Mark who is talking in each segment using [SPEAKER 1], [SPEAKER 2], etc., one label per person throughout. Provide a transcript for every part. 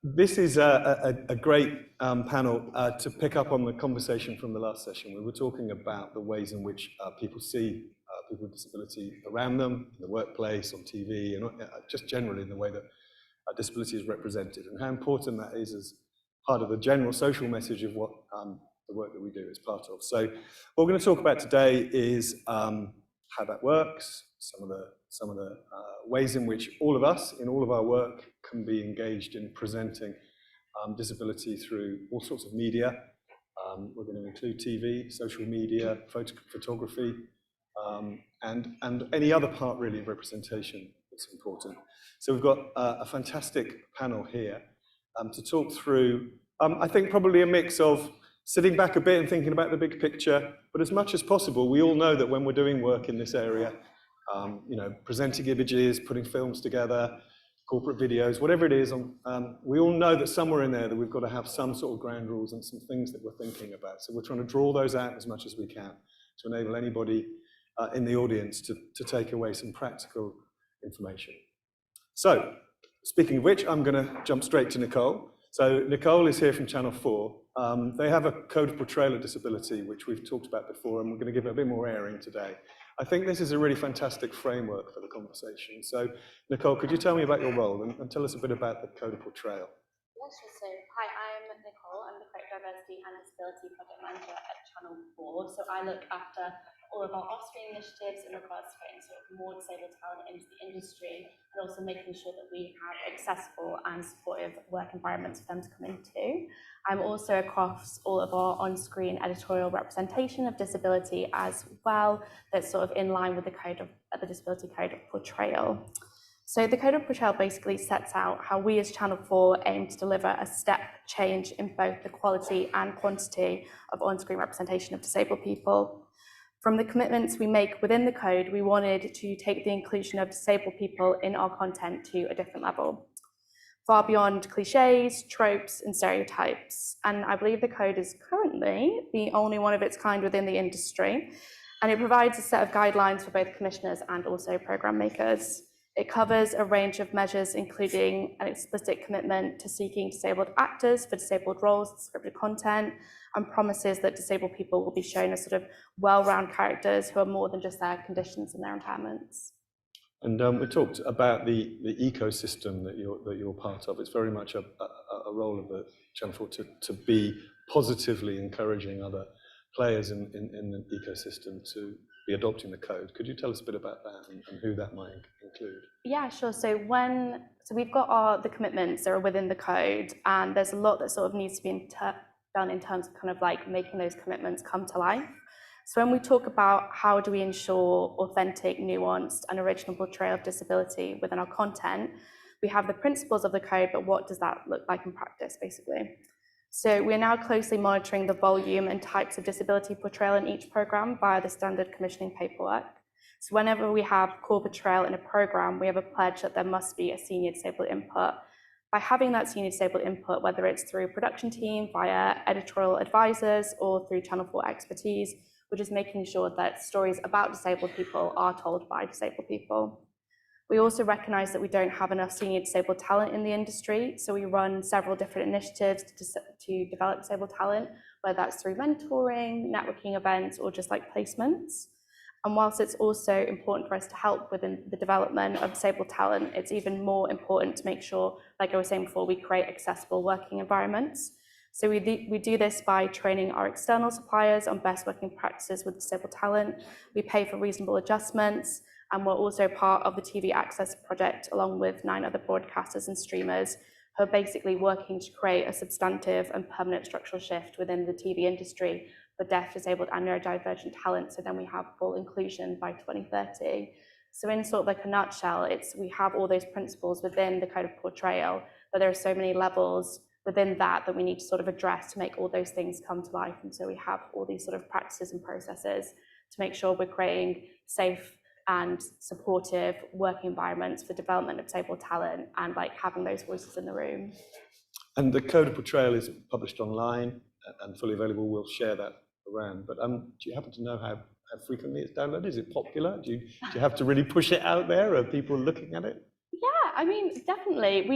[SPEAKER 1] This is a great panel to pick up on the conversation from the last session. We were talking about the ways in which people see people with disability around them, in the workplace, on TV, and just generally in the way that disability is represented, and how important that is as part of the general social message of what the work that we do is part of. So what we're going to talk about today is how that works, some of the ways in which all of us, in all of our work, can be engaged in presenting disability through all sorts of media. We're going to include TV, social media, photography, and any other part really of representation that's important. So we've got a fantastic panel here to talk through, I think probably a mix of sitting back a bit and thinking about the big picture, but as much as possible, we all know that when we're doing work in this area, you know, presenting images, putting films together, corporate videos, whatever it is, we all know that somewhere in there that we've got to have some sort of ground rules and some things that we're thinking about. So we're trying to draw those out as much as we can to enable anybody in the audience to take away some practical information. So, speaking of which, I'm going to jump straight to Nicole. So Nicole is here from Channel 4. They have a code of portrayal of disability, which we've talked about before, and we're going to give it a bit more airing today. I think this is a really fantastic framework for the conversation. So, Nicole, could you tell me about your role and tell us a bit about the code of portrayal?
[SPEAKER 2] Yeah, sure. So, hi, I'm Nicole. I'm the Corporate Diversity and Disability Project Manager at Channel 4. So I look after all of our off-screen initiatives in regards to getting sort of more disabled talent into the industry, and also making sure that we have accessible and supportive work environments for them to come into. I'm also across all of our on-screen editorial representation of disability as well, that's sort of in line with the Disability Code of Portrayal. So the Code of Portrayal basically sets out how we as Channel 4 aim to deliver a step change in both the quality and quantity of on-screen representation of disabled people. From the commitments we make within the code, we wanted to take the inclusion of disabled people in our content to a different level, far beyond cliches, tropes, and stereotypes. And I believe the code is currently the only one of its kind within the industry, and it provides a set of guidelines for both commissioners and also program makers. It covers a range of measures, including an explicit commitment to seeking disabled actors for disabled roles, scripted content, and promises that disabled people will be shown as sort of well-rounded characters who are more than just their conditions and their impairments.
[SPEAKER 1] And we talked about the ecosystem that you're part of. It's very much a role of the Channel 4 to be positively encouraging other players in the ecosystem to be adopting the code. Could you tell us a bit about that and who that might include?
[SPEAKER 2] Yeah, sure. So we've got the commitments that are within the code, and there's a lot that sort of needs to be done in terms of kind of like making those commitments come to life. So when we talk about how do we ensure authentic, nuanced, and original portrayal of disability within our content, we have the principles of the code, but what does that look like in practice, basically? So we're now closely monitoring the volume and types of disability portrayal in each program via the standard commissioning paperwork. So whenever we have core portrayal in a program, we have a pledge that there must be a senior disabled input. By having that senior disabled input, whether it's through production team, via editorial advisors, or through Channel 4 expertise, we're just making sure that stories about disabled people are told by disabled people. We also recognise that we don't have enough senior disabled talent in the industry, so we run several different initiatives to develop disabled talent, whether that's through mentoring, networking events, or just like placements. And whilst it's also important for us to help within the development of disabled talent, it's even more important to make sure, like I was saying before, we create accessible working environments. So we do this by training our external suppliers on best working practices with disabled talent. We pay for reasonable adjustments, and we're also part of the TV Access project, along with 9 other broadcasters and streamers who are basically working to create a substantive and permanent structural shift within the TV industry for deaf, disabled, and neurodivergent talent, so then we have full inclusion by 2030. So in sort of like a nutshell, we have all those principles within the Code of Portrayal, but there are so many levels within that we need to sort of address to make all those things come to life. And so we have all these sort of practices and processes to make sure we're creating safe and supportive working environments for development of disabled talent and like having those voices in the room.
[SPEAKER 1] And the Code of Portrayal is published online and fully available. We'll share that around. But do you happen to know how frequently it's downloaded? Is it popular? Do you have to really push it out there? Are people looking at it?
[SPEAKER 2] Yeah, I mean, definitely.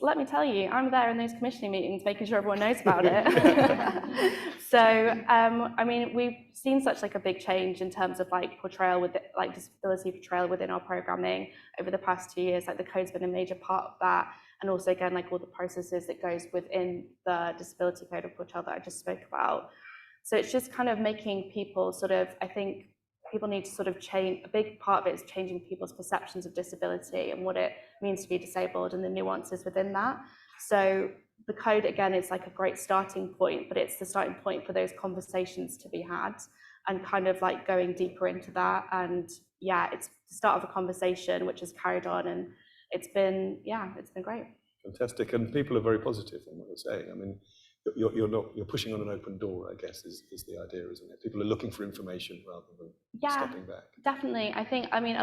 [SPEAKER 2] Let me tell you, I'm there in those commissioning meetings, making sure everyone knows about it. So, I mean, we've seen such like a big change in terms of like portrayal with like disability portrayal within our programming over the past 2 years. Like the code's been a major part of that, and also again like all the processes that goes within the disability code of portrayal that I just spoke about. So it's just kind of making people sort of, I think people need to sort of change, a big part of it is changing people's perceptions of disability and what it means to be disabled and the nuances within that. So the code, again, is like a great starting point, but it's the starting point for those conversations to be had and kind of like going deeper into that. And yeah, it's the start of a conversation which has carried on, and it's been great.
[SPEAKER 1] Fantastic, and people are very positive on what you're saying. I mean, you're pushing on an open door, I guess, is the idea, isn't it? People are looking for information rather than stepping back.
[SPEAKER 2] Definitely. I mean,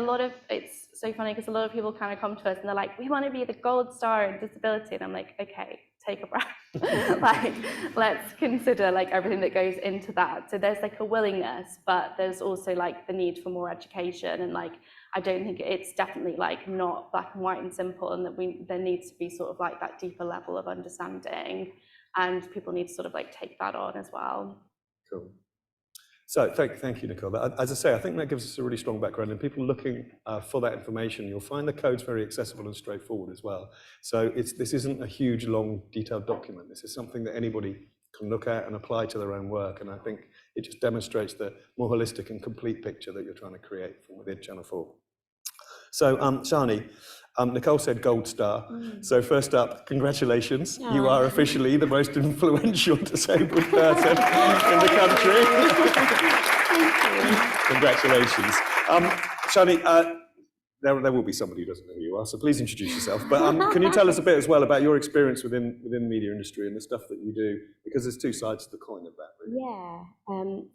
[SPEAKER 2] it's so funny because a lot of people kind of come to us and they're like, we want to be the gold star in disability. And I'm like, okay, take a breath. Like, let's consider like everything that goes into that. So there's like a willingness, but there's also like the need for more education. And like, I don't think it's definitely like not black and white and simple, and that there needs to be sort of like that deeper level of understanding. And people need to sort of like take that on as well.
[SPEAKER 1] Cool. So thank you, Nicole. As I say, I think that gives us a really strong background, and people looking for that information, you'll find the code's very accessible and straightforward as well. So this isn't a huge, long, detailed document. This is something that anybody can look at and apply to their own work, and I think it just demonstrates the more holistic and complete picture that you're trying to create from within Channel 4. So, Shani, Nicole said gold star. So first up, congratulations. Oh. You are officially the most influential disabled person in the country. Thank you. Congratulations. Shani, there will be somebody who doesn't know who you are, so please introduce yourself. But can you tell us a bit as well about your experience within the media industry and the stuff that you do? Because there's two sides to the coin of that, really.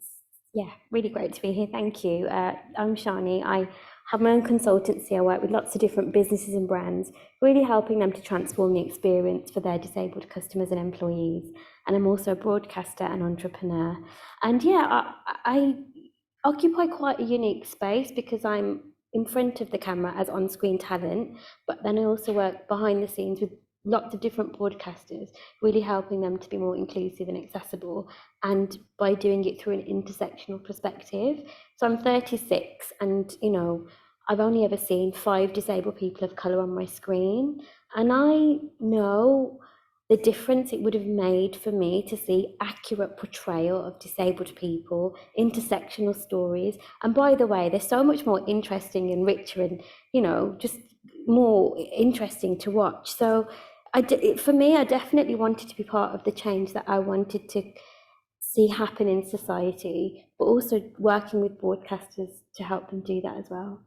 [SPEAKER 3] Yeah, really great to be here. Thank you. I'm Shani. I have my own consultancy. I work with lots of different businesses and brands, really helping them to transform the experience for their disabled customers and employees. And I'm also a broadcaster and entrepreneur. And yeah, I occupy quite a unique space because I'm in front of the camera as on-screen talent, but then I also work behind the scenes with lots of different broadcasters, really helping them to be more inclusive and accessible, and by doing it through an intersectional perspective. So I'm 36, and I've only ever seen 5 disabled people of colour on my screen, and I know the difference it would have made for me to see accurate portrayal of disabled people, intersectional stories. And by the way, they're so much more interesting and richer and, just more interesting to watch. So for me, I definitely wanted to be part of the change that I wanted to see happen in society, but also working with broadcasters to help them do that as well.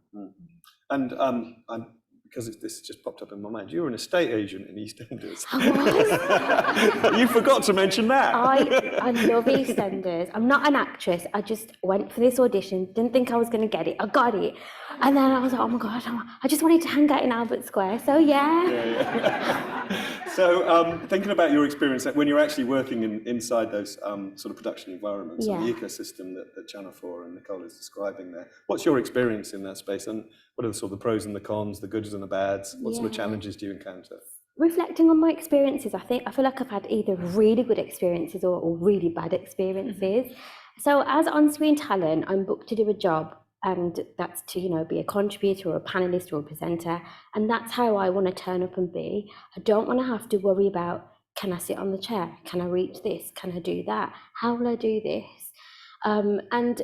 [SPEAKER 1] And because this just popped up in my mind, you were an estate agent in EastEnders.
[SPEAKER 3] I was.
[SPEAKER 1] You forgot to mention that.
[SPEAKER 3] I love EastEnders. I'm not an actress. I just went for this audition, didn't think I was going to get it. I got it. And then I was like, oh my God, I just wanted to hang out in Albert Square. So yeah.
[SPEAKER 1] So thinking about your experience when you're actually working inside those sort of production environments and the ecosystem that Channel 4 and Nicole is describing there, what's your experience in that space, and what are the sort of the pros and the cons, the goods and the bads? What sort of challenges do you encounter?
[SPEAKER 3] Reflecting on my experiences, I feel like I've had either really good experiences or really bad experiences. So as on-screen talent, I'm booked to do a job, and that's to be a contributor or a panelist or a presenter, and that's how I want to turn up and be. I don't want to have to worry about, can I sit on the chair, can I reach this, can I do that, how will I do this? And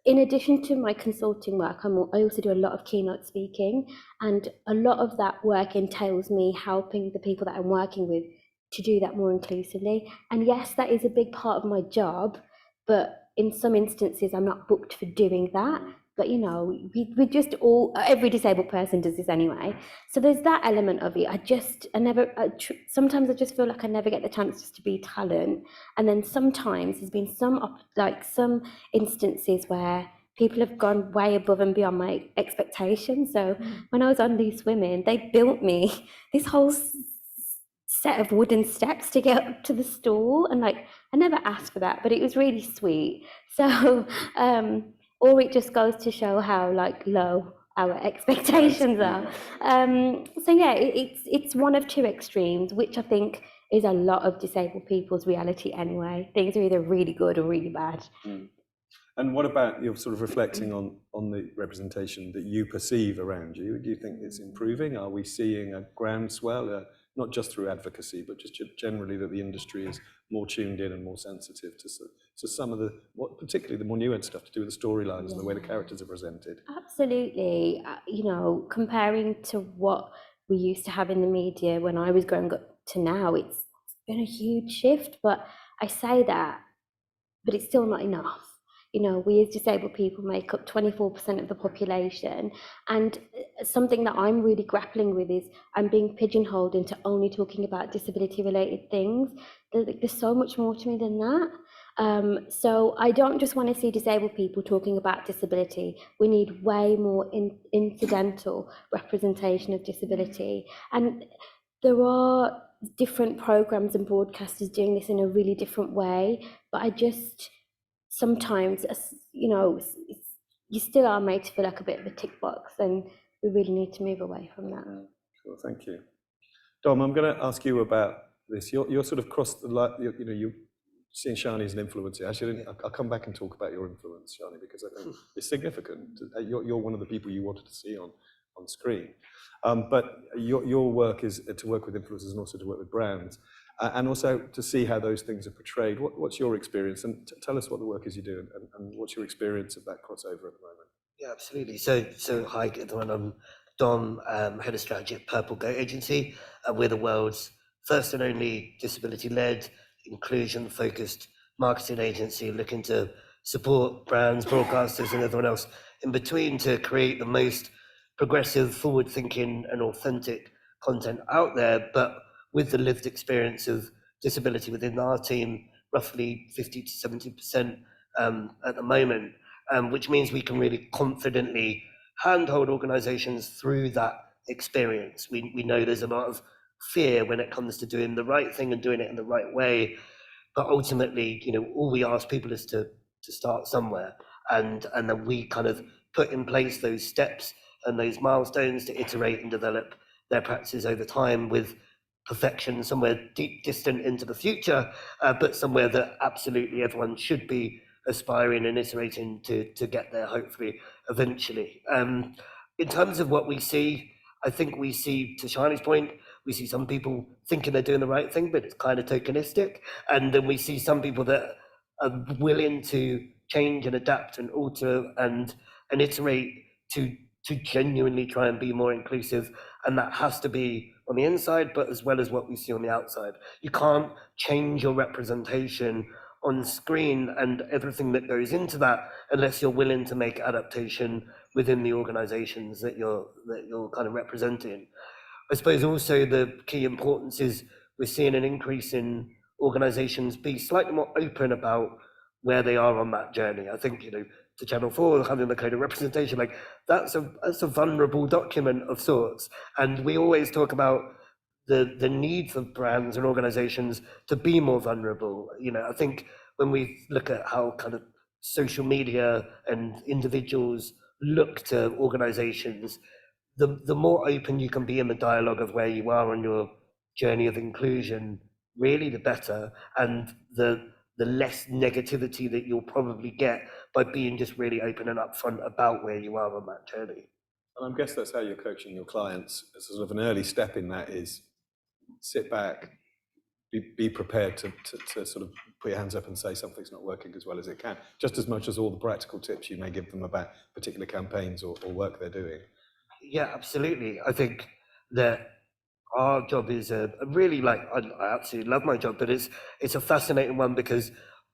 [SPEAKER 3] in addition to my consulting work, I also do a lot of keynote speaking, and a lot of that work entails me helping the people that I'm working with to do that more inclusively. And yes, that is a big part of my job, but in some instances I'm not booked for doing that. But we just every disabled person does this anyway. So there's that element of it. Sometimes I just feel like I never get the chance just to be talent. And then sometimes there's been some instances where people have gone way above and beyond my expectations. So when I was on Loose Women, they built me this whole set of wooden steps to get up to the stall, and I never asked for that, but it was really sweet. So or it just goes to show how low our expectations are. So yeah, it's one of two extremes, which I think is a lot of disabled people's reality anyway. Things are either really good or really bad.
[SPEAKER 1] And what about you're sort of reflecting on the representation that you perceive around you? Do you think it's improving? Are we seeing a groundswell, not just through advocacy, but just generally that the industry is more tuned in and more sensitive to some of particularly the more nuanced stuff to do with the storylines and the way the characters are presented?
[SPEAKER 3] Absolutely. Comparing to what we used to have in the media when I was growing up to now, it's been a huge shift. But I say that, but it's still not enough. We as disabled people make up 24% of the population, and something that I'm really grappling with is I'm being pigeonholed into only talking about disability-related things. There's so much more to me than that. So I don't just want to see disabled people talking about disability. We need way more incidental representation of disability, and there are different programs and broadcasters doing this in a really different way, but I just sometimes, you still are made to feel like a bit of a tick box, and we really need to move away from that.
[SPEAKER 1] Cool, thank you. Dom, I'm going to ask you about this. You're sort of crossed the line, you're seeing Shani as an influencer. Actually, I'll come back and talk about your influence, Shani, because I think it's significant. You're one of the people you wanted to see on screen. But your work is to work with influencers and also to work with brands. And also to see how those things are portrayed. What's your experience? And tell us what the work is you do and what's your experience of that crossover at the moment?
[SPEAKER 4] Yeah, absolutely. So hi, everyone. I'm Dom, Head of Strategy at Purple Goat Agency. We're the world's first and only disability-led, inclusion-focused marketing agency looking to support brands, broadcasters, and everyone else in between to create the most progressive, forward-thinking, and authentic content out there, but with the lived experience of disability within our team, roughly 50 to 70% at the moment, which means we can really confidently handhold organizations through that experience. We know there's a lot of fear when it comes to doing the right thing and doing it in the right way, but ultimately, all we ask people is to start somewhere, and then we kind of put in place those steps and those milestones to iterate and develop their practices over time with perfection somewhere deep, distant into the future, but somewhere that absolutely everyone should be aspiring and iterating to get there, hopefully, eventually. In terms of what we see, I think we see, to Shani's point, we see some people thinking they're doing the right thing, but it's kind of tokenistic. And then we see some people that are willing to change and adapt and alter and iterate to genuinely try and be more inclusive. And that has to be on the inside, but as well as what we see on the outside. You can't change your representation on screen and everything that goes into that unless you're willing to make adaptation within the organizations that you're kind of representing. I suppose also the key importance is we're seeing an increase in organizations be slightly more open about where they are on that journey. I think, to Channel 4, having the code of representation, that's a vulnerable document of sorts. And we always talk about the need for brands and organizations to be more vulnerable. I think when we look at how kind of social media and individuals look to organizations, the more open you can be in the dialogue of where you are on your journey of inclusion, really the better, and the less negativity that you'll probably get by being just really open and upfront about where you are on that journey.
[SPEAKER 1] And I guess that's how you're coaching your clients. Sort of an early step in that is sit back, be prepared to sort of put your hands up and say something's not working as well as it can, just as much as all the practical tips you may give them about particular campaigns or work they're doing.
[SPEAKER 4] Yeah, absolutely. I think that our job is a really, I absolutely love my job, but it's a fascinating one because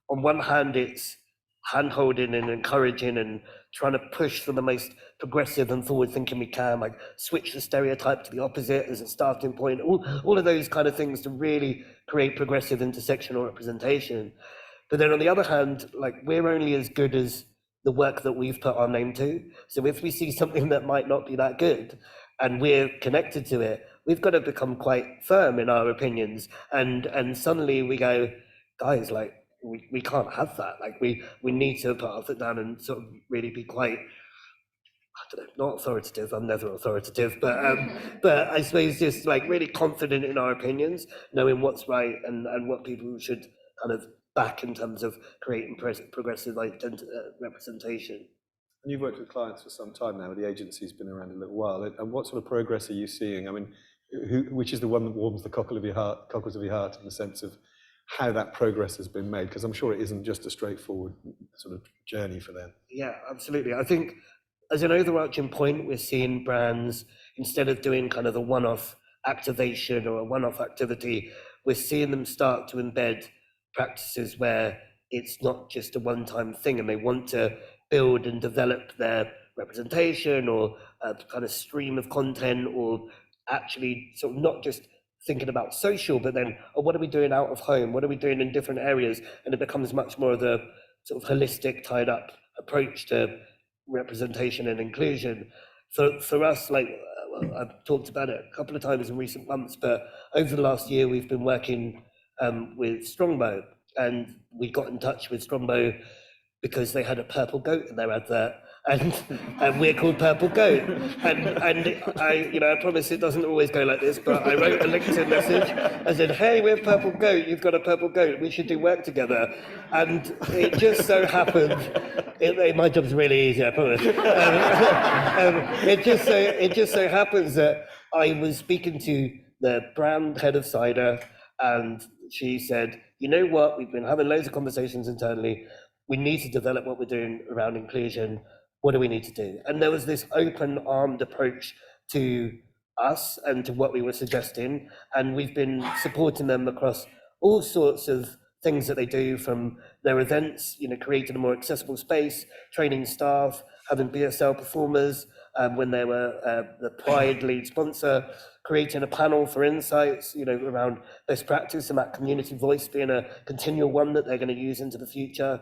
[SPEAKER 4] on one hand it's hand-holding and encouraging and trying to push for the most progressive and forward-thinking we can, switch the stereotype to the opposite as a starting point, all of those kind of things to really create progressive intersectional representation. But then on the other hand, we're only as good as the work that we've put our name to. So if we see something that might not be that good and we're connected to it, we've got to become quite firm in our opinions. And suddenly we go, guys, we can't have that. We need to put our foot down and sort of really be quite I don't know, not authoritative, I'm never authoritative, but I suppose just like really confident in our opinions, knowing what's right and what people should kind of back in terms of creating progressive representation.
[SPEAKER 1] And you've worked with clients for some time now. The agency's been around a little while. And what sort of progress are you seeing? I mean, which is the one that warms the cockles of your heart in the sense of how that progress has been made? Because I'm sure it isn't just a straightforward sort of journey for them.
[SPEAKER 4] Yeah, absolutely. I think as an overarching point, we're seeing brands, instead of doing kind of a one-off activation or a one-off activity, we're seeing them start to embed practices where it's not just a one-time thing, and they want to build and develop their representation or a kind of stream of content, or actually sort of not just thinking about social, but then, oh, what are we doing out of home? What are we doing in different areas? And it becomes much more of the sort of holistic, tied up approach to representation and inclusion. For us, like I've talked about it a couple of times in recent months, but over the last year, we've been working with Strongbow, and we got in touch with Strongbow because they had a purple goat in their advert, and we're called Purple Goat. And I promise it doesn't always go like this, but I wrote a LinkedIn message. I said, "Hey, we're Purple Goat. You've got a purple goat. We should do work together." And it just so happened, my job's really easy, I promise. It just so happens that I was speaking to the brand head of cider, and she said, "You know what? We've been having loads of conversations internally. We need to develop what we're doing around inclusion. What do we need to do?" And there was this open-armed approach to us and to what we were suggesting. And we've been supporting them across all sorts of things that they do, from their events, creating a more accessible space, training staff, having BSL performers, when they were the Pride lead sponsor, creating a panel for insights, around best practice, and that community voice being a continual one that they're going to use into the future,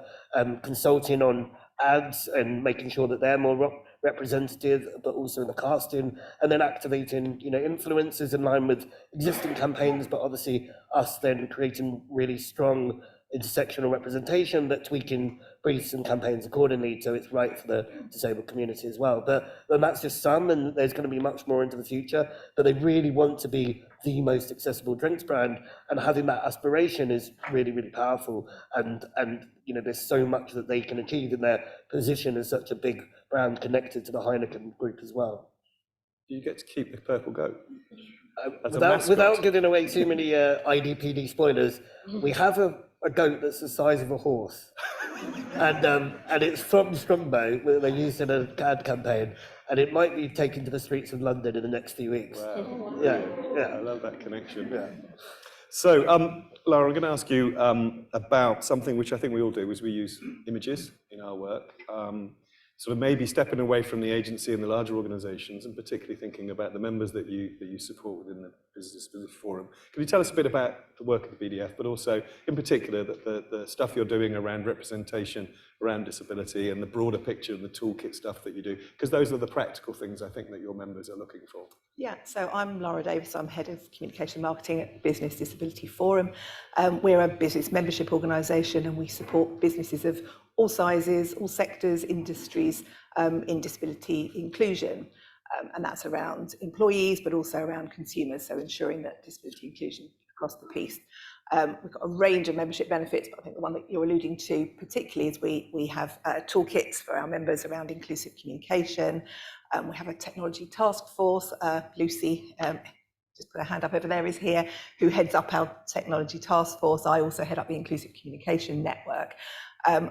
[SPEAKER 4] consulting on ads and making sure that they're more representative, but also in the casting, and then activating, influencers in line with existing campaigns, but obviously us then creating really strong intersectional representation, but tweaking briefs and campaigns accordingly so it's right for the disabled community as well. But that's just some, and there's going to be much more into the future. But they really want to be the most accessible drinks brand, and having that aspiration is really, really powerful. And there's so much that they can achieve in their position as such a big brand connected to the Heineken group as well.
[SPEAKER 1] Do you get to keep the purple goat?
[SPEAKER 4] Without giving away too many IDPD spoilers, we have a goat that's the size of a horse, and it's from Strongbow. They used in an ad campaign, and it might be taken to the streets of London in the next few weeks.
[SPEAKER 1] Wow.
[SPEAKER 4] Yeah.
[SPEAKER 1] I love that connection. Yeah. So, Lara, I'm going to ask you about something which I think we all do, is we use images in our work. Sort of maybe stepping away from the agency and the larger organisations, and particularly thinking about the members that you support within the Business Disability Forum. Can you tell us a bit about the work of the BDF, but also in particular the stuff you're doing around representation, around disability, and the broader picture and the toolkit stuff that you do? Because those are the practical things I think that your members are looking for.
[SPEAKER 5] Yeah, so I'm Lara Davis. I'm Head of Communication and Marketing at Business Disability Forum. We're a business membership organisation, and we support businesses of all sizes, all sectors, industries in disability inclusion. And that's around employees, but also around consumers, so ensuring that disability inclusion across the piece. We've got a range of membership benefits, but I think the one that you're alluding to particularly is we have toolkits for our members around inclusive communication. We have a technology task force. Lucy, just put her hand up over there, is here, who heads up our technology task force. I also head up the Inclusive Communication Network.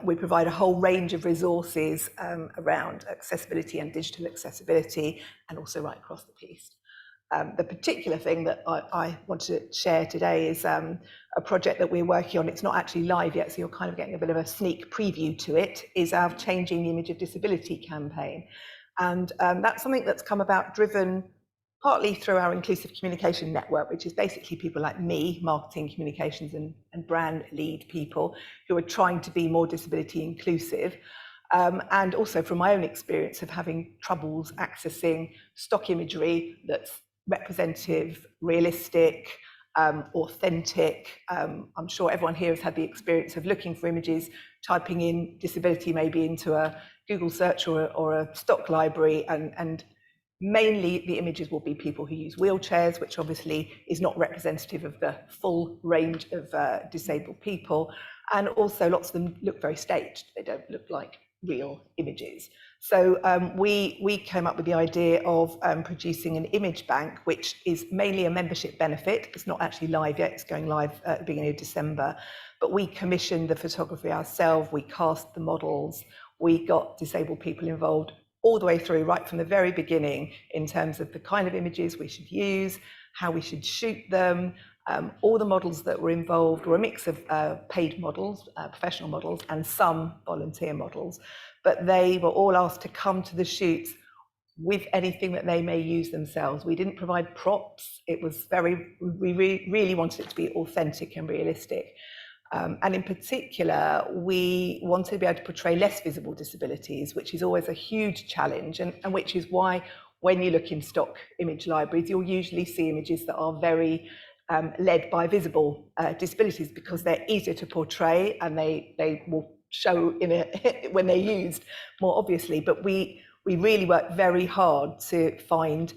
[SPEAKER 5] We provide a whole range of resources around accessibility and digital accessibility, and also right across the piece. The particular thing that I want to share today is a project that we're working on. It's not actually live yet, so you're kind of getting a bit of a sneak preview to it, is our Changing the Image of Disability campaign. And that's something that's come about driven partly through our Inclusive Communication Network, which is basically people like me, marketing, communications and brand lead people who are trying to be more disability inclusive. And also from my own experience of having troubles accessing stock imagery that's representative, realistic, authentic. I'm sure everyone here has had the experience of looking for images, typing in disability maybe into a Google search or a stock library, and mainly the images will be people who use wheelchairs, which obviously is not representative of the full range of disabled people. And also lots of them look very staged. They don't look like real images. So we came up with the idea of producing an image bank, which is mainly a membership benefit. It's not actually live yet, it's going live at the beginning of December. But we commissioned the photography ourselves, we cast the models, we got disabled people involved all the way through, right from the very beginning, in terms of the kind of images we should use, how we should shoot them. All the models that were involved were a mix of paid models, professional models, and some volunteer models. But they were all asked to come to the shoots with anything that they may use themselves. We didn't provide props. It was we really wanted it to be authentic and realistic. And in particular, we wanted to be able to portray less visible disabilities, which is always a huge challenge, and which is why when you look in stock image libraries, you'll usually see images that are very led by visible disabilities, because they're easier to portray and they will show when they're used more obviously. But we really worked very hard to find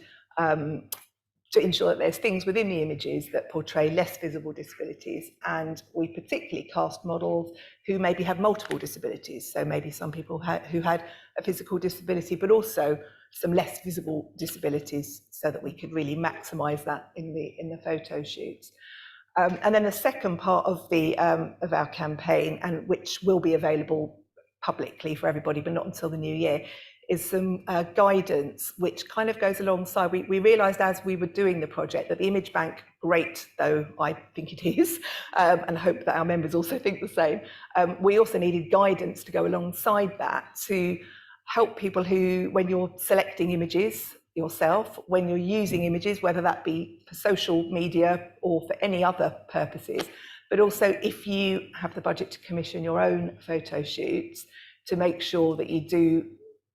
[SPEAKER 5] to ensure that there's things within the images that portray less visible disabilities. And we particularly cast models who maybe have multiple disabilities. So maybe some people who had a physical disability, but also some less visible disabilities, so that we could really maximise that in the photo shoots. And then the second part of our campaign, and which will be available publicly for everybody, but not until the new year, is some guidance which kind of goes alongside. We realised as we were doing the project that the image bank, great though I think it is, and hope that our members also think the same, we also needed guidance to go alongside that to help people who, when you're selecting images yourself, when you're using images, whether that be for social media or for any other purposes, but also if you have the budget to commission your own photo shoots, to make sure that you do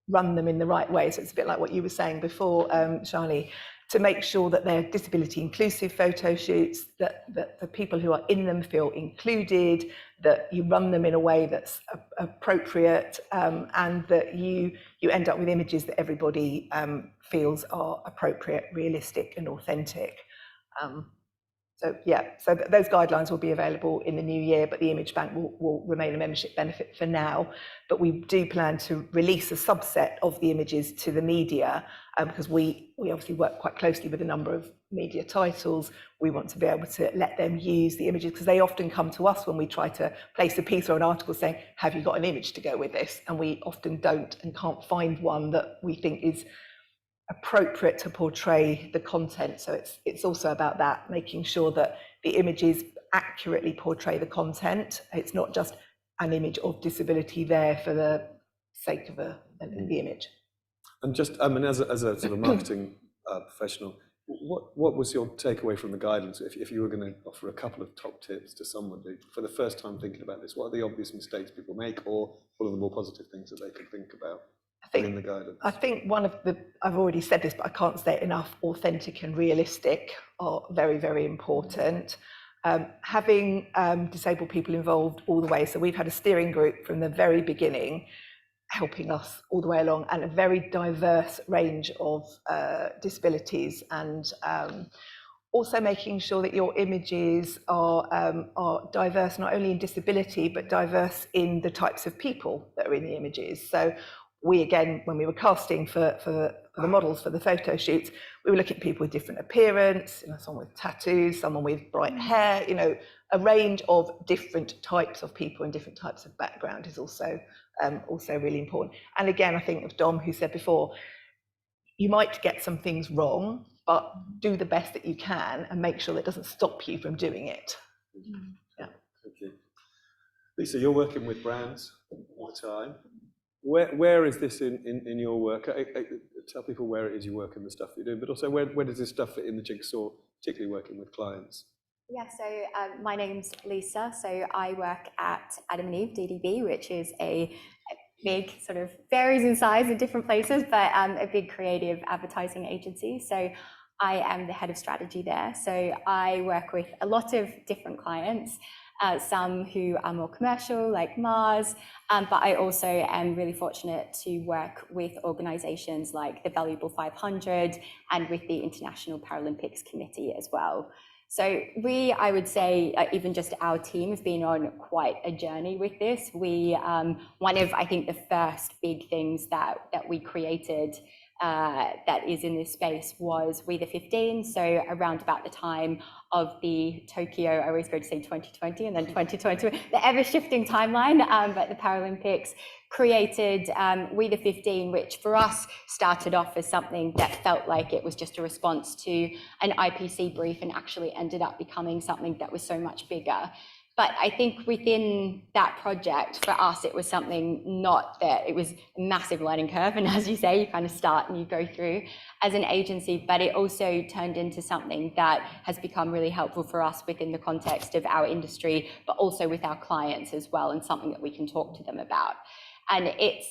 [SPEAKER 5] run them in the right way. So it's a bit like what you were saying before, Shani, to make sure that they're disability inclusive photo shoots, that the people who are in them feel included, that you run them in a way that's appropriate, and that you end up with images that everybody feels are appropriate, realistic and authentic. So those guidelines will be available in the new year, but the image bank will remain a membership benefit for now. But we do plan to release a subset of the images to the media, because we obviously work quite closely with a number of media titles. We want to be able to let them use the images, because they often come to us when we try to place a piece or an article saying, have you got an image to go with this? And we often don't and can't find one that we think is appropriate to portray the content. So it's also about that, making sure that the images accurately portray the content. It's not just an image of disability there for the sake of the image.
[SPEAKER 1] And just, I mean, as a sort of marketing professional, what was your takeaway from the guidance? If you were going to offer a couple of top tips to someone who, for the first time thinking about this, what are the obvious mistakes people make, or what are the more positive things that they can think about? In the guidance. I
[SPEAKER 5] think one of I've already said this, but I can't say it enough, authentic and realistic are very, very important. Having disabled people involved all the way. So we've had a steering group from the very beginning, helping us all the way along, and a very diverse range of disabilities, and also making sure that your images are diverse, not only in disability, but diverse in the types of people that are in the images. So we, again, when we were casting for the models for the photo shoots, we were looking at people with different appearance, someone with tattoos, someone with bright hair, a range of different types of people and different types of background is also really important. And again, I think of Dom, who said before, you might get some things wrong, but do the best that you can and make sure that doesn't stop you from doing it. Yeah.
[SPEAKER 1] Thank you. Lisa, you're working with brands all the time. Where is this in your work? Tell people where it is you work and the stuff that you're doing, but also where does this stuff fit in the jigsaw, particularly working with clients?
[SPEAKER 6] Yeah, so my name's Lisa. So I work at Adam and Eve DDB, which is a big, sort of varies in size in different places, but a big creative advertising agency. So I am the head of strategy there. So I work with a lot of different clients, some who are more commercial, like Mars, but I also am really fortunate to work with organizations like the Valuable 500 and with the International Paralympics Committee as well. So I would say, even just our team has been on quite a journey with this. One of, I think, the first big things that we created that is in this space was We the 15. So around about the time of the Tokyo, I always go to say 2020 and then 2020, the ever-shifting timeline, but the Paralympics created We the 15, which for us started off as something that felt like it was just a response to an IPC brief and actually ended up becoming something that was so much bigger. But I think within that project, for us, it was something not that it was a massive learning curve. And as you say, you kind of start and you go through as an agency, but it also turned into something that has become really helpful for us within the context of our industry, but also with our clients as well, and something that we can talk to them about. And it's,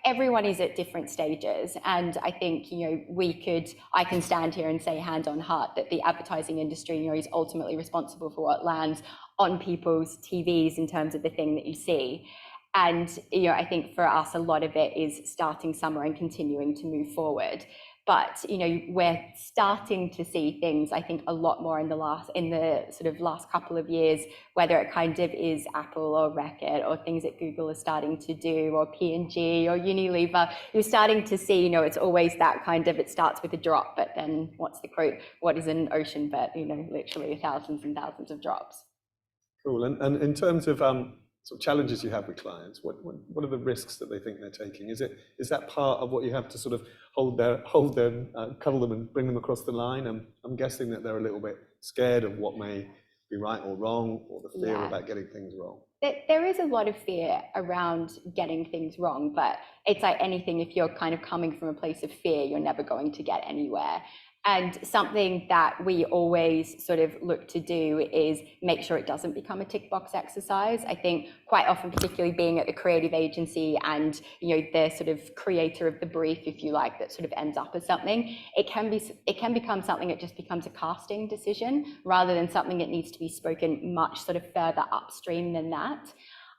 [SPEAKER 6] everyone is at different stages. And I think, I can stand here and say hand on heart that the advertising industry, is ultimately responsible for what lands on people's TVs in terms of the thing that you see. And, I think for us, a lot of it is starting somewhere and continuing to move forward. But, we're starting to see things, I think, a lot more in the sort of last couple of years, whether it kind of is Apple or Reckitt or things that Google is starting to do, or P&G or Unilever. You're starting to see, it's always that kind of, it starts with a drop, but then what's the quote? What is an ocean but, literally thousands and thousands of drops.
[SPEAKER 1] Cool. And in terms of sort of challenges you have with clients, what are the risks that they think they're taking? Is that part of what you have to sort of hold them, cuddle them and bring them across the line? I'm guessing that they're a little bit scared of what may be right or wrong, or the fear about getting things wrong.
[SPEAKER 6] There is a lot of fear around getting things wrong, but it's like anything, if you're kind of coming from a place of fear, you're never going to get anywhere. And something that we always sort of look to do is make sure it doesn't become a tick box exercise. I think quite often, particularly being at the creative agency and, the sort of creator of the brief, if you like, that sort of ends up as something, it can become something that just becomes a casting decision rather than something that needs to be spoken much sort of further upstream than that.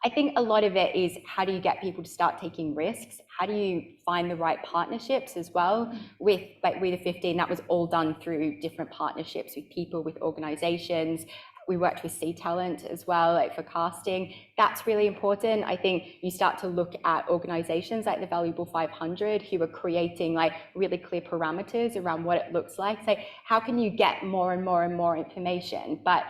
[SPEAKER 6] I think a lot of it is, how do you get people to start taking risks? How do you find the right partnerships as well? With like We the 15, that was all done through different partnerships with people, with organizations. We worked with C Talent as well, like for casting. That's really important. I think you start to look at organizations like the Valuable 500 who are creating like really clear parameters around what it looks like. So how can you get more and more and more information? But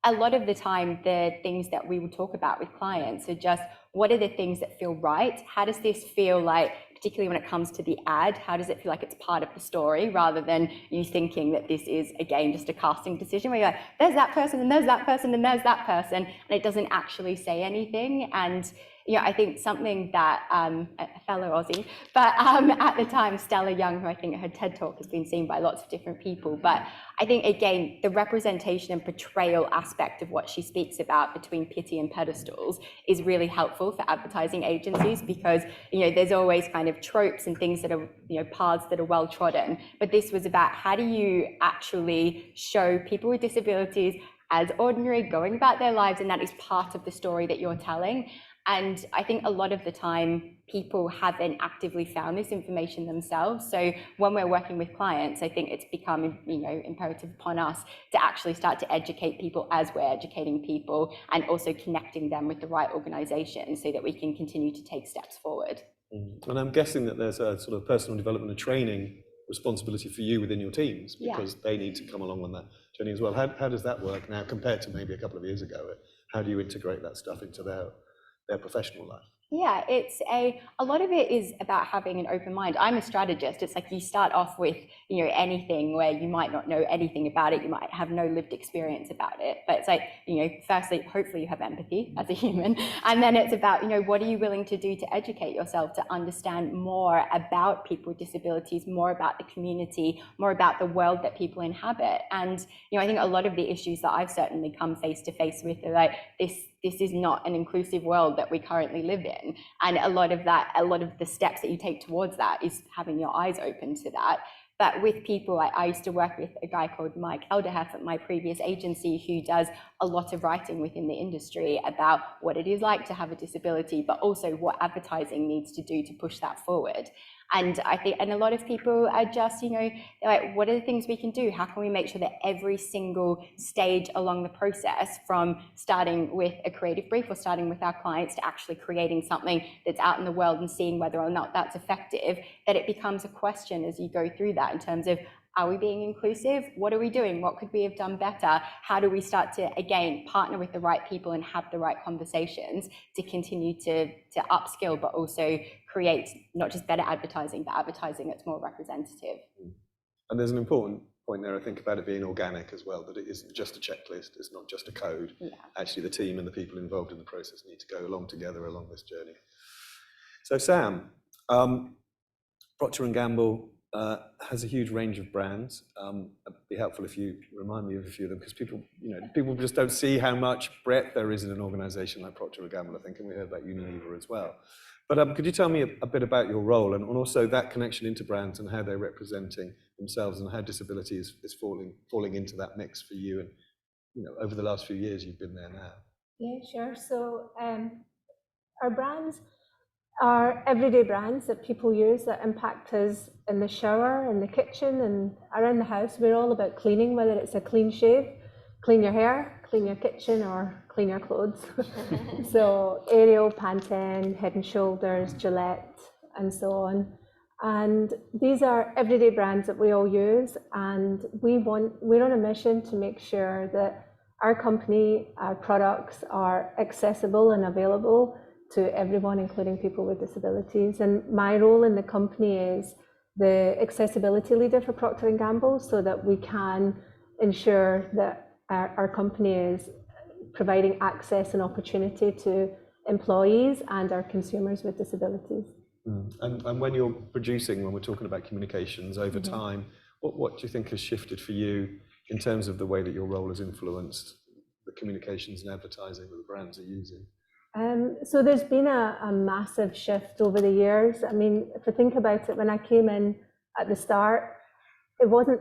[SPEAKER 6] a lot of the time, the things that we will talk about with clients are just, what are the things that feel right? How does this feel like, particularly when it comes to the ad, how does it feel like it's part of the story, rather than you thinking that this is, again, just a casting decision where you're like, there's that person and there's that person and there's that person, and it doesn't actually say anything. And I think something that a fellow Aussie, but at the time, Stella Young, who I think her TED Talk has been seen by lots of different people, but I think, again, the representation and portrayal aspect of what she speaks about between pity and pedestals is really helpful for advertising agencies, because, there's always kind of tropes and things that are, paths that are well trodden. But this was about, how do you actually show people with disabilities as ordinary, going about their lives, and that is part of the story that you're telling. And I think a lot of the time, people haven't actively found this information themselves. So when we're working with clients, I think it's become, imperative upon us to actually start to educate people as we're educating people, and also connecting them with the right organization so that we can continue to take steps forward.
[SPEAKER 1] And I'm guessing that there's a sort of personal development and training responsibility for you within your teams, because they need to come along on that journey as well. How does that work now compared to maybe a couple of years ago? How do you integrate that stuff into their professional life?
[SPEAKER 6] Yeah, it's a lot of it is about having an open mind. I'm a strategist. It's like you start off with, anything where you might not know anything about it. You might have no lived experience about it. But it's like, firstly, hopefully you have empathy as a human. And then it's about, what are you willing to do to educate yourself, to understand more about people with disabilities, more about the community, more about the world that people inhabit. And, I think a lot of the issues that I've certainly come face to face with are like, this is not an inclusive world that we currently live in. And a lot of the steps that you take towards that is having your eyes open to that. But with people, like I used to work with a guy called Mike Elderhef at my previous agency who does a lot of writing within the industry about what it is like to have a disability, but also what advertising needs to do to push that forward. And I think, and a lot of people are just, you know, they're like, what are the things we can do? How can we make sure that every single stage along the process, from starting with a creative brief or starting with our clients to actually creating something that's out in the world and seeing whether or not that's effective, that it becomes a question as you go through that in terms of, are we being inclusive? What are we doing? What could we have done better? How do we start to, again, partner with the right people and have the right conversations to continue to upskill, but also create not just better advertising, but advertising that's more representative.
[SPEAKER 1] And there's an important point there, I think, about it being organic as well, that it isn't just a checklist, it's not just a code.
[SPEAKER 6] Yeah.
[SPEAKER 1] Actually, the team and the people involved in the process need to go along together along this journey. So Sam, Procter & Gamble has a huge range of brands. It'd be helpful if you remind me of a few of them, because people, you know, people just don't see how much breadth there is in an organisation like Procter & Gamble, I think, and we heard about Unilever as well. But could you tell me a bit about your role and also that connection into brands and how they're representing themselves and how disability is falling into that mix for you? And, you know, over the last few years, you've been there now.
[SPEAKER 7] Yeah, sure. So our brands are everyday brands that people use that impact us in the shower, in the kitchen, and around the house. We're all about cleaning, whether it's a clean shave, clean your hair, clean your kitchen, or clean your clothes. So Ariel, Pantene, Head & Shoulders, Gillette, and so on. And these are everyday brands that we all use, and we're on a mission to make sure that our company, our products are accessible and available to everyone, including people with disabilities. And my role in the company is the accessibility leader for Procter & Gamble, so that we can ensure that our company is providing access and opportunity to employees and our consumers with disabilities.
[SPEAKER 1] And when you're producing, when we're talking about communications over time, what do you think has shifted for you in terms of the way that your role has influenced the communications and advertising that the brands are using?
[SPEAKER 7] So there's been a massive shift over the years. I mean, if you think about it, when I came in at the start, it wasn't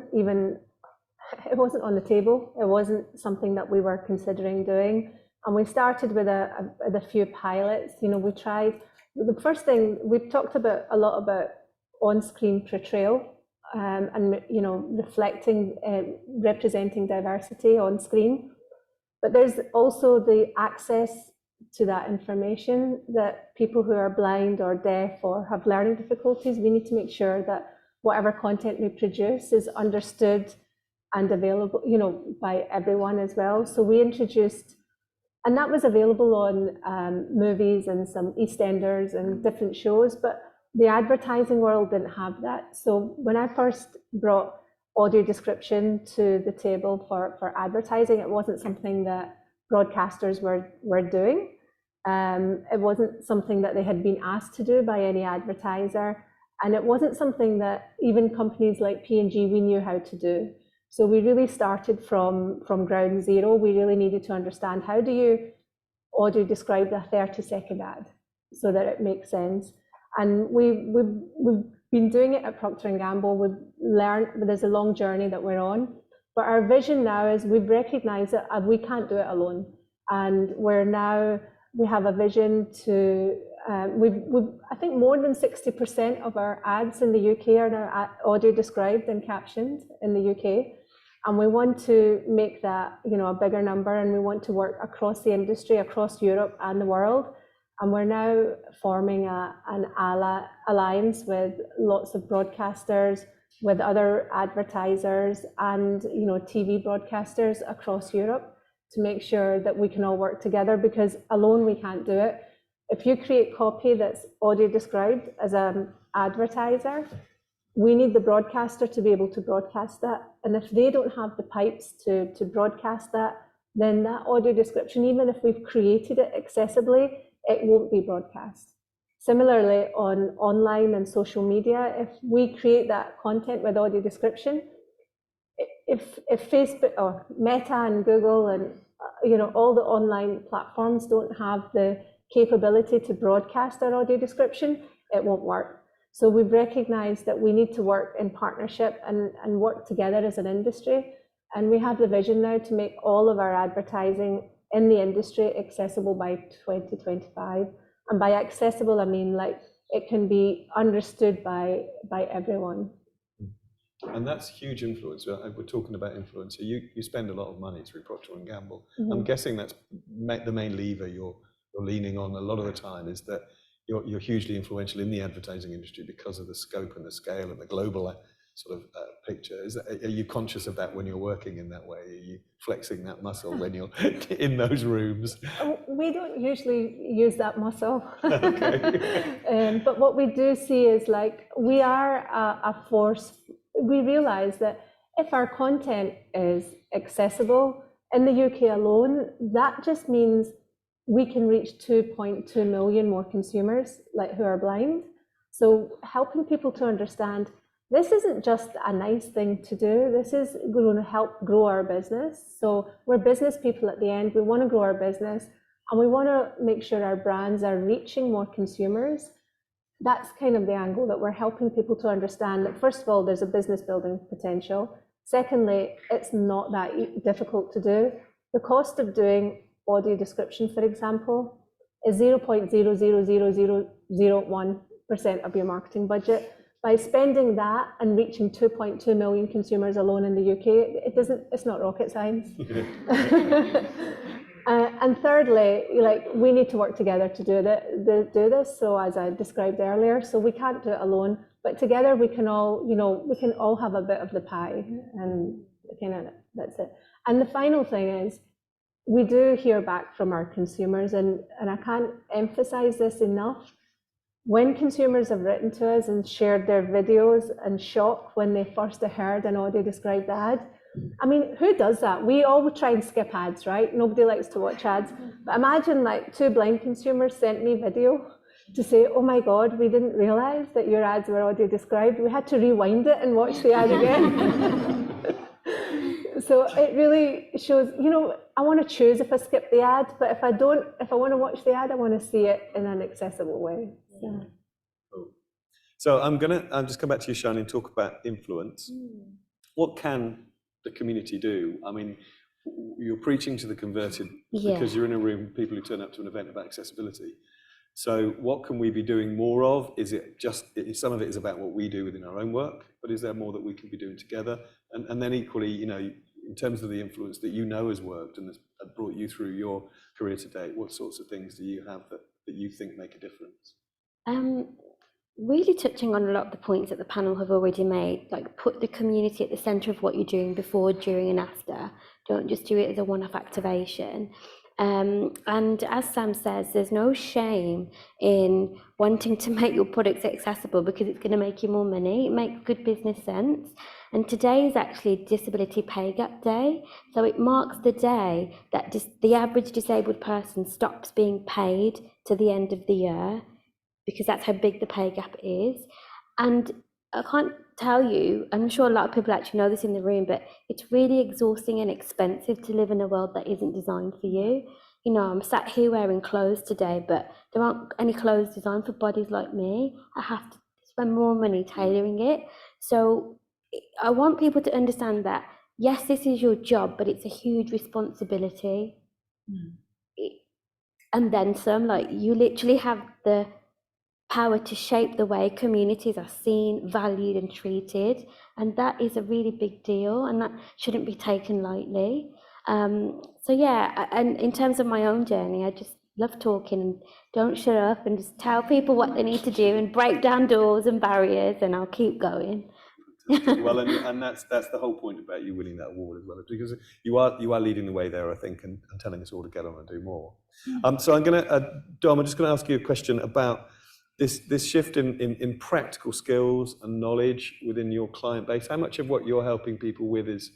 [SPEAKER 7] on the table. It wasn't something that we were considering doing. And we started with a few pilots. You know, we tried, the first thing, we've talked a lot about on-screen portrayal and, you know, reflecting, representing diversity on screen. But there's also the access to that information that people who are blind or deaf or have learning difficulties, we need to make sure that whatever content we produce is understood and available, you know, by everyone as well. So we introduced, and that was available on movies and some EastEnders and different shows, but the advertising world didn't have that. So when I first brought audio description to the table for advertising, it wasn't something that broadcasters were doing. It wasn't something that they had been asked to do by any advertiser. And it wasn't something that even companies like P&G, we knew how to do. So we really started from ground zero. We really needed to understand, how do you audio describe a 30-second ad so that it makes sense? And we've been doing it at Procter & Gamble. We've learned, there's a long journey that we're on. But our vision now is we've recognized that we can't do it alone. And we have a vision to, I think more than 60% of our ads in the UK are now audio described and captioned in the UK. And we want to make that, you know, a bigger number, and we want to work across the industry, across Europe and the world. And we're now forming an alliance with lots of broadcasters, with other advertisers and, you know, TV broadcasters across Europe, to make sure that we can all work together, because alone we can't do it. If you create copy that's audio described as an advertiser, we need the broadcaster to be able to broadcast that. And if they don't have the pipes to broadcast that, then that audio description, even if we've created it accessibly, it won't be broadcast. Similarly, on online and social media, if we create that content with audio description, if Facebook or Meta and Google and, you know, all the online platforms don't have the capability to broadcast our audio description, it won't work. So we've recognized that we need to work in partnership and work together as an industry. And we have the vision now to make all of our advertising in the industry accessible by 2025. And by accessible, I mean like it can be understood by everyone.
[SPEAKER 1] And that's huge influence. We're talking about influence. So you spend a lot of money through Procter & Gamble. I'm guessing that's the main lever you're leaning on a lot of the time, is that you're hugely influential in the advertising industry because of the scope and the scale and the global sort of picture. Are you conscious of that when you're working in that way? Are you flexing that muscle when you're in those rooms?
[SPEAKER 7] We don't usually use that muscle. But what we do see is like we are a force. We realize that if our content is accessible in the UK alone, that just means we can reach 2.2 million more consumers like who are blind. So helping people to understand this isn't just a nice thing to do, this is going to help grow our business. So we're business people at the end, we want to grow our business and we want to make sure our brands are reaching more consumers. That's kind of the angle that we're helping people to understand that first of all, there's a business building potential. Secondly, it's not that difficult to do. The cost of doing audio description, for example, is 0.00001% of your marketing budget. By spending that and reaching 2.2 million consumers alone in the UK, it's not rocket science. And thirdly, like we need to work together to do this. So as I described earlier, so we can't do it alone, but together we can all, we can all have a bit of the pie, and kind of that's it. And the final thing is, we do hear back from our consumers, and I can't emphasize this enough. When consumers have written to us and shared their videos and shock when they first heard an audio described ad, I mean, who does that? We all try and skip ads, right? Nobody likes to watch ads. But imagine like 2 blind consumers sent me video to say, oh my God, we didn't realize that your ads were audio described. We had to rewind it and watch the ad again. So it really shows, I want to choose if I skip the ad, but if I want to watch the ad, I want to see it in an accessible way. So,
[SPEAKER 1] So I'm just come back to you, Shani, and talk about influence. What can the community do? I mean, you're preaching to the converted because you're in a room with people who turn up to an event about accessibility. So what can we be doing more of? Is it just, some of it is about what we do within our own work, but is there more that we can be doing together? And then equally, in terms of the influence that has worked and has brought you through your career to date, what sorts of things do you have that you think make a difference?
[SPEAKER 3] Really touching on a lot of the points that the panel have already made, like put the community at the centre of what you're doing before, during and after. Don't just do it as a one-off activation. And as Sam says, there's no shame in wanting to make your products accessible because it's going to make you more money. It makes good business sense. And today is actually Disability Pay Gap Day. So it marks the day that the average disabled person stops being paid to the end of the year, because that's how big the pay gap is. And I can't tell you, I'm sure a lot of people actually know this in the room, but it's really exhausting and expensive to live in a world that isn't designed for you. I'm sat here wearing clothes today, but there aren't any clothes designed for bodies like me. I have to spend more money tailoring it. So I want people to understand that, yes, this is your job, but it's a huge responsibility. And then some, like you literally have the power to shape the way communities are seen, valued and treated, and that is a really big deal, and that shouldn't be taken lightly. So yeah, and in terms of my own journey, I just love talking and don't shut up and just tell people what they need to do and break down doors and barriers, and I'll keep going.
[SPEAKER 1] Well, and that's the whole point about you winning that award as well, because you are leading the way there, I think, and telling us all to get on and do more. So I'm Dom, I'm just going to ask you a question about this shift in practical skills and knowledge within your client base. How much of what you're helping people with is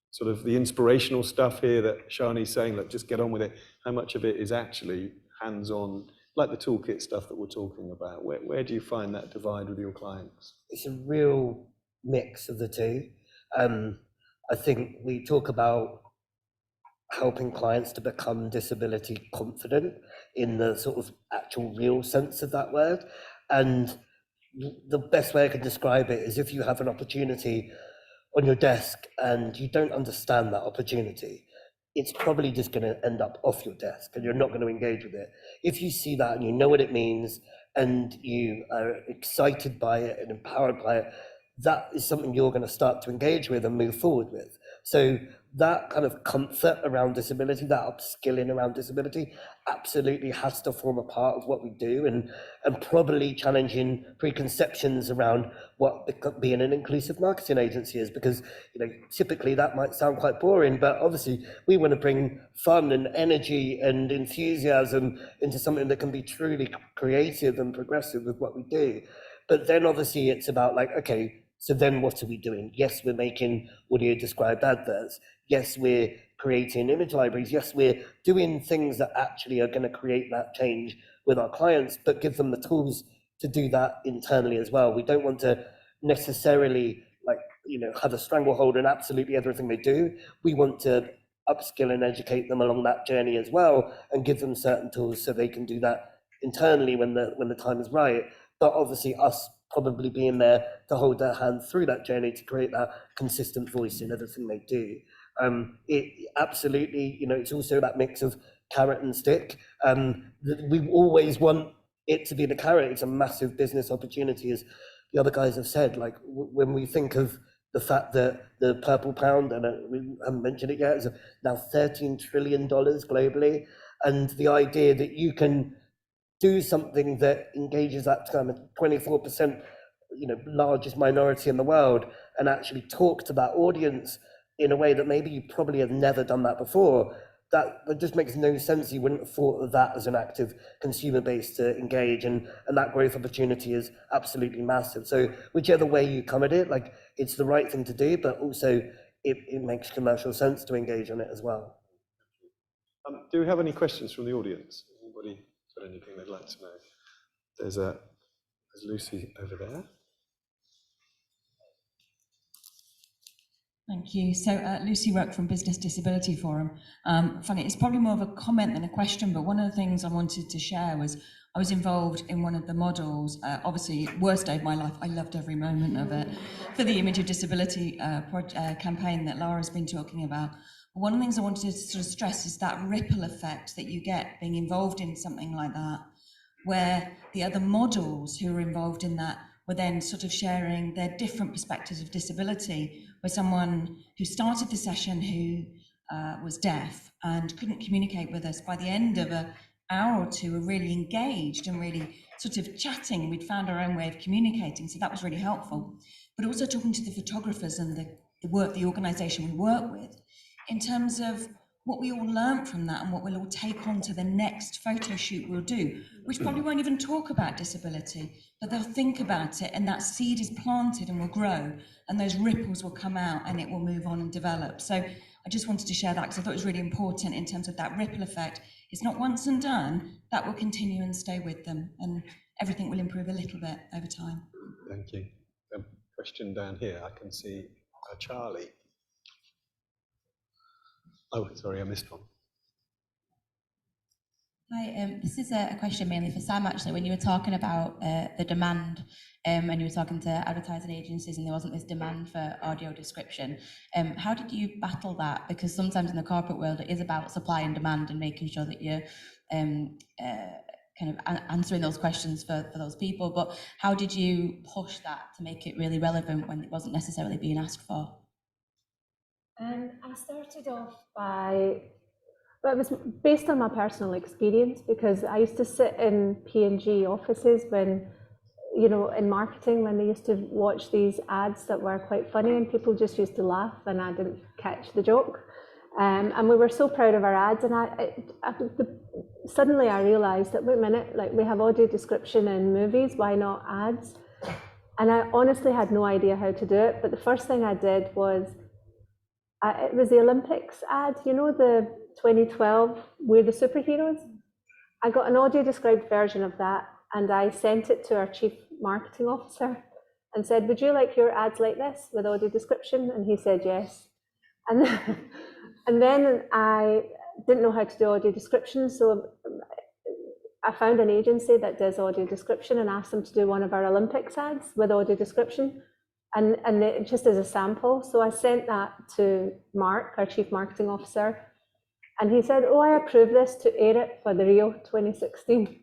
[SPEAKER 1] sort of the inspirational stuff here that Shani's saying, look, just get on with it? How much of it is actually hands-on, like the toolkit stuff that we're talking about? Where do you find that divide with your clients?
[SPEAKER 4] It's a real mix of the two. I think we talk about helping clients to become disability confident in the sort of actual real sense of that word. And the best way I can describe it is if you have an opportunity on your desk and you don't understand that opportunity, it's probably just going to end up off your desk and you're not going to engage with it. If you see that and you know what it means and you are excited by it and empowered by it, that is something you're going to start to engage with and move forward with. So that kind of comfort around disability, that upskilling around disability, absolutely has to form a part of what we do, and probably challenging preconceptions around what being an inclusive marketing agency is, because typically that might sound quite boring, but obviously we want to bring fun and energy and enthusiasm into something that can be truly creative and progressive with what we do. But then obviously it's about okay, so then what are we doing? Yes, we're making audio described adverts. Yes, we're creating image libraries. Yes, we're doing things that actually are going to create that change with our clients, but give them the tools to do that internally as well. We don't want to necessarily have a stranglehold on absolutely everything they do. We want to upskill and educate them along that journey as well, and give them certain tools so they can do that internally when the time is right. But obviously us probably being there to hold their hand through that journey to create that consistent voice in everything they do. It absolutely, it's also that mix of carrot and stick. We always want it to be the carrot. It's a massive business opportunity, as the other guys have said. When we think of the fact that the purple pound, and we haven't mentioned it yet, is now $13 trillion globally, and the idea that you can do something that engages that kind of 24%, largest minority in the world, and actually talk to that audience in a way that maybe you probably have never done that before. That just makes no sense. You wouldn't have thought of that as an active consumer base to engage, and that growth opportunity is absolutely massive. So whichever way you come at it, it's the right thing to do, but also it makes commercial sense to engage on it as well.
[SPEAKER 1] Do we have any questions from the audience? Anybody got anything they'd like to know? There's Lucy over there.
[SPEAKER 8] Thank you. So Lucy Ruck from Business Disability Forum. Funny, it's probably more of a comment than a question, but one of the things I wanted to share was I was involved in one of the models, obviously worst day of my life, I loved every moment of it, for the Image of Disability campaign that Lara's been talking about. One of the things I wanted to sort of stress is that ripple effect that you get being involved in something like that, where the other models who were involved in that were then sort of sharing their different perspectives of disability, where someone who started the session who was deaf and couldn't communicate with us, by the end of an hour or two were really engaged and really sort of chatting. We'd found our own way of communicating, so that was really helpful. But also talking to the photographers and the organisation we work with, in terms of what we all learned from that and what we'll all take on to the next photo shoot we'll do, which probably won't even talk about disability, but they'll think about it, and that seed is planted and will grow, and those ripples will come out and it will move on and develop. So I just wanted to share that because I thought it was really important in terms of that ripple effect. It's not once and done, that will continue and stay with them, and everything will improve a little bit over time.
[SPEAKER 1] Thank you. Question down here, I can see Charlie. Oh, sorry, I missed one.
[SPEAKER 9] Hi, this is a question mainly for Sam, actually. When you were talking about the demand, and you were talking to advertising agencies and there wasn't this demand for audio description, how did you battle that? Because sometimes in the corporate world, it is about supply and demand and making sure that you're kind of answering those questions for those people. But how did you push that to make it really relevant when it wasn't necessarily being asked for?
[SPEAKER 7] I started off by, well, it was based on my personal experience, because I used to sit in P&G offices when, in marketing, when they used to watch these ads that were quite funny and people just used to laugh and I didn't catch the joke. And we were so proud of our ads, and suddenly I realised that, wait a minute, we have audio description in movies, why not ads? And I honestly had no idea how to do it, but the first thing I did was, it was the Olympics ad, the 2012, We're the Superheroes. I got an audio described version of that, and I sent it to our chief marketing officer and said, would you like your ads like this with audio description? And he said yes. And then I didn't know how to do audio description, so I found an agency that does audio description and asked them to do one of our Olympics ads with audio description, and just as a sample. So I sent that to Mark, our Chief Marketing Officer, and he said, oh, I approve this to air it for the Rio 2016.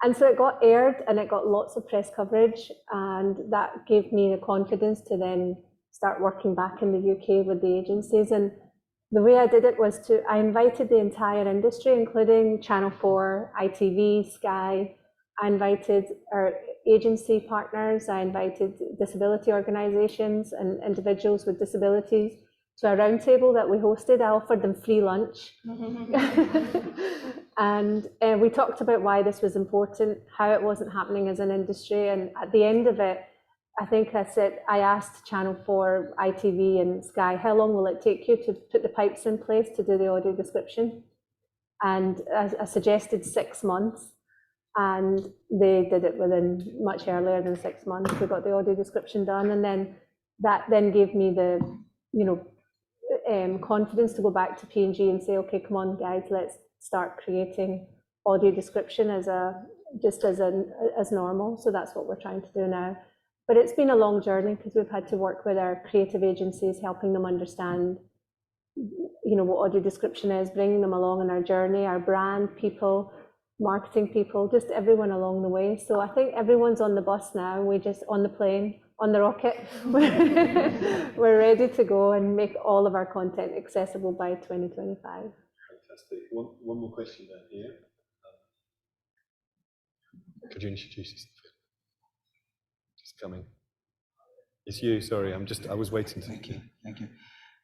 [SPEAKER 7] And so it got aired and it got lots of press coverage, and that gave me the confidence to then start working back in the UK with the agencies. And the way I did it was I invited the entire industry, including Channel 4, ITV, Sky. I invited our agency partners, I invited disability organisations and individuals with disabilities to a roundtable that we hosted. I offered them free lunch. And we talked about why this was important, how it wasn't happening as an industry. And at the end of it, I think I asked Channel 4, ITV and Sky, how long will it take you to put the pipes in place to do the audio description? And I suggested 6 months, and they did it within much earlier than 6 months. We got the audio description done, and then that gave me the, confidence to go back to P&G and say, okay, come on guys, let's start creating audio description as normal. So that's what we're trying to do now. But it's been a long journey because we've had to work with our creative agencies, helping them understand, what audio description is, bringing them along on our journey, our brand people, marketing people, just everyone along the way. So I think everyone's on the bus now. We're just on the plane, on the rocket. We're ready to go and make all of our content accessible by 2025.
[SPEAKER 1] Fantastic. One more question down here. Could you introduce yourself? Just coming. It's you, sorry, I was waiting to.
[SPEAKER 10] Thank you.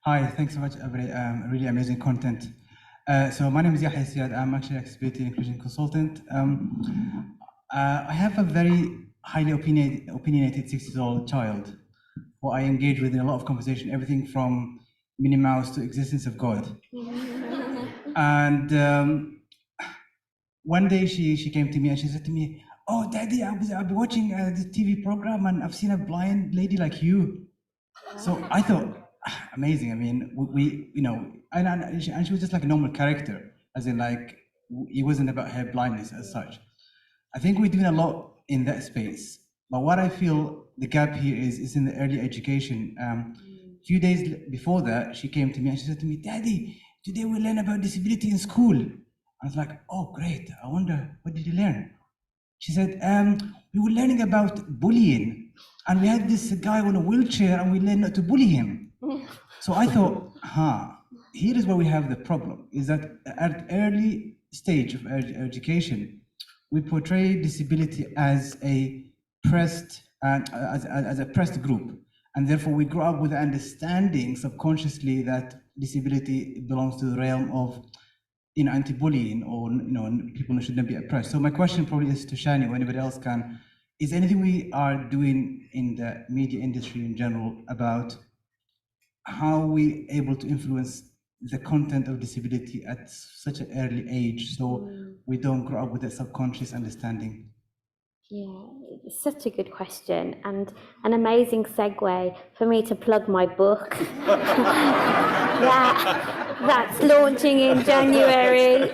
[SPEAKER 10] Hi, thanks so much, everybody. Really amazing content. So my name is Yahya Siad. I'm actually an accessibility inclusion consultant. I have a very highly opinionated 6-year-old child who I engage with in a lot of conversation, everything from Minnie Mouse to existence of God. And one day she came to me and she said to me, oh, Daddy, I've been watching this TV program and I've seen a blind lady like you. So I thought, amazing. I mean, and she was just like a normal character, as in like, it wasn't about her blindness as such. I think we're doing a lot in that space. But what I feel the gap here is in the early education. A few days before that, she came to me and she said to me, Daddy, today we learn about disability in school. I was like, oh, great. I wonder, what did you learn? She said, we were learning about bullying, and we had this guy on a wheelchair and we learned not to bully him. So I thought, here is where we have the problem, is that at early stage of education, we portray disability as a pressed group. And therefore we grow up with the understanding subconsciously that disability belongs to the realm of anti-bullying, or people shouldn't be oppressed. So my question probably is to Shani or anybody else can, is anything we are doing in the media industry in general about how we able to influence the content of disability at such an early age so we don't grow up with that subconscious understanding?
[SPEAKER 3] Yeah, it's such a good question and an amazing segue for me to plug my book. That's launching in January.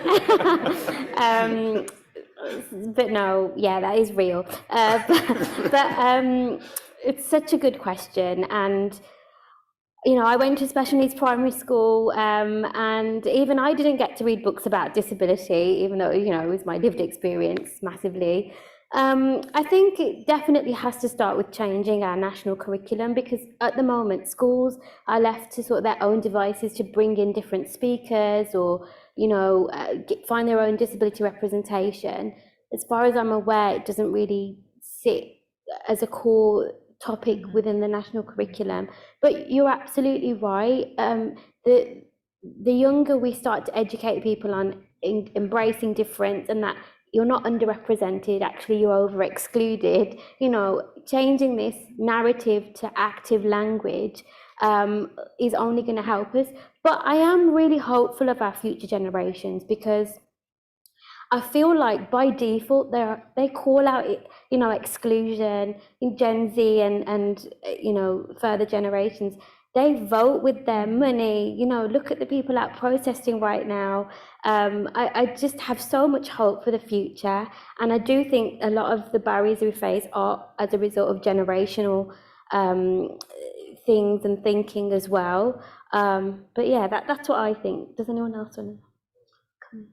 [SPEAKER 3] But no, yeah, that is real. But it's such a good question. And I went to special needs primary school, and even I didn't get to read books about disability, even though, it was my lived experience massively. I think it definitely has to start with changing our national curriculum, because at the moment schools are left to sort of their own devices to bring in different speakers or, find their own disability representation. As far as I'm aware, it doesn't really sit as a core topic within the national curriculum. But you're absolutely right. The younger we start to educate people on embracing difference and that you're not underrepresented, actually you're over excluded, changing this narrative to active language is only going to help us. But I am really hopeful of our future generations, because I feel like by default they call out exclusion in Gen Z and further generations. they vote with their money. You know, look at the people out protesting right now. I just have so much hope for the future, and I do think a lot of the barriers we face are as a result of generational things and thinking as well. But yeah, that's what I think. Does anyone else want to come?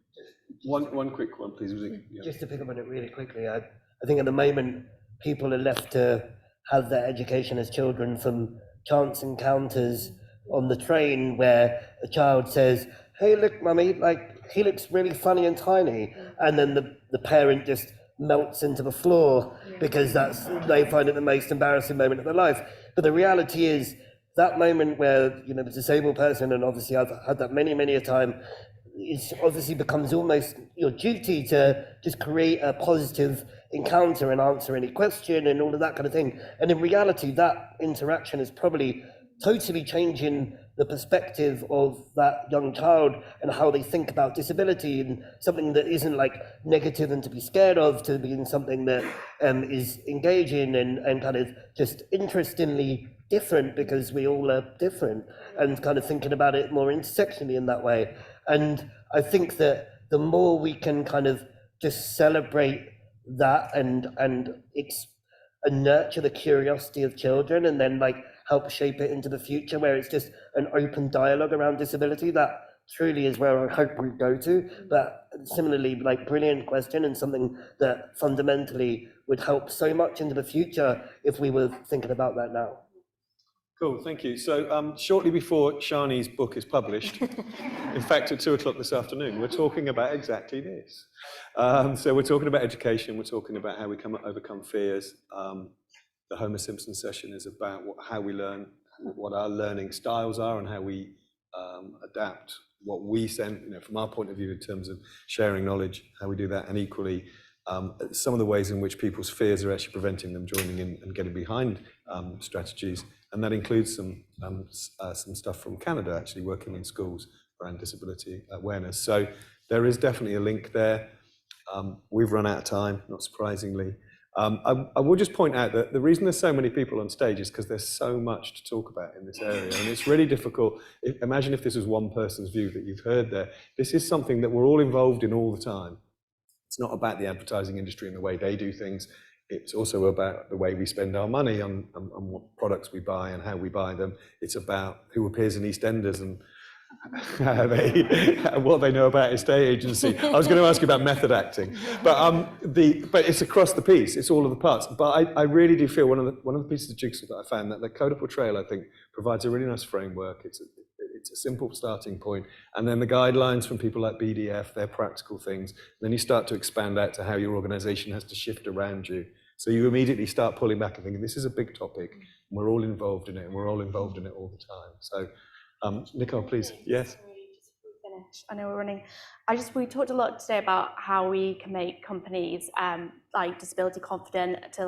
[SPEAKER 1] One quick one, please. Yeah.
[SPEAKER 4] Just to pick up on it really quickly, I think at the moment people are left to have their education as children from chance encounters on the train where a child says, "Hey, look, mummy, like he looks really funny and tiny," and then the parent just melts into the floor because they find it the most embarrassing moment of their life. But the reality is that moment where, you know, the disabled person, and obviously I've had that many a time, it obviously becomes almost your duty to just create a positive encounter and answer any question and all of that kind of thing. And in reality, that interaction is probably totally changing the perspective of that young child and how they think about disability, and something that isn't like negative and to be scared of, to being something that is engaging and kind of just interestingly different, because we all are different, and kind of thinking about it more intersectionally in that way. And I think that the more we can kind of just celebrate that and nurture the curiosity of children, and then like help shape it into the future where it's just an open dialogue around disability, that truly is where I hope we go to. But similarly, like, brilliant question, and something that fundamentally would help so much into the future if we were thinking about that now.
[SPEAKER 1] Cool, thank you. So shortly before Shani's book is published, in fact at 2:00 this afternoon, we're talking about exactly this. So we're talking about education, we're talking about how we overcome fears. The Homer Simpson session is about how we learn, what our learning styles are, and how we adapt what we send, you know, from our point of view in terms of sharing knowledge, how we do that, and equally some of the ways in which people's fears are actually preventing them joining in and getting behind strategies. And that includes some stuff from Canada, actually working in schools around disability awareness. So there is definitely a link there. We've run out of time, not surprisingly. I will just point out that the reason there's so many people on stage is because there's so much to talk about in this area, and it's really difficult. Imagine if this was one person's view that you've heard there. This is something that we're all involved in all the time. It's not about the advertising industry and the way they do things. It's also about the way we spend our money on what products we buy and how we buy them. It's about who appears in EastEnders and what they know about estate agency. I was going to ask you about method acting, but it's across the piece. It's all of the parts. But I really do feel one of the pieces of jigsaw that I found, that the Code of Portrayal, I think, provides a really nice framework. It's a simple starting point, and then the guidelines from people like BDF, they're practical things. And then you start to expand out to how your organisation has to shift around you. So you immediately start pulling back and thinking, this is a big topic, and we're all involved in it, and we're all involved in it all the time. So, Nicole, please. Yes.
[SPEAKER 2] Finish. I know we're running. We talked a lot today about how we can make companies like disability confident to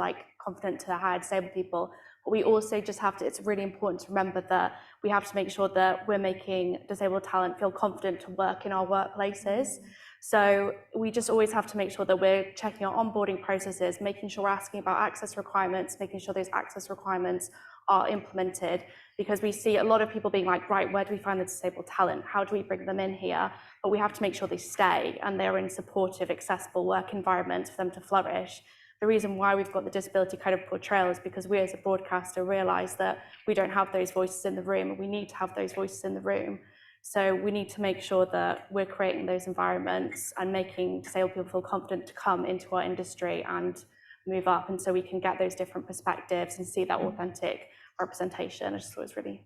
[SPEAKER 2] hire disabled people. But we also just have to, it's really important to remember that we have to make sure that we're making disabled talent feel confident to work in our workplaces. So we just always have to make sure that we're checking our onboarding processes, making sure we're asking about access requirements, making sure those access requirements are implemented, because we see a lot of people being like, right, where do we find the disabled talent? How do we bring them in here? But we have to make sure they stay and they're in supportive, accessible work environments for them to flourish. The reason why we've got the Disability Code of Portrayal is because we as a broadcaster realise that we don't have those voices in the room, and we need to have those voices in the room. So we need to make sure that we're creating those environments and making disabled people feel confident to come into our industry and move up, and so we can get those different perspectives and see that authentic representation. I just thought it was really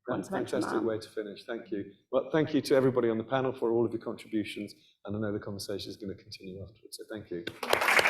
[SPEAKER 2] important to mention that.
[SPEAKER 1] Fantastic way to finish. Thank you. Well, thank you to everybody on the panel for all of your contributions, and I know the conversation is going to continue afterwards, so thank you.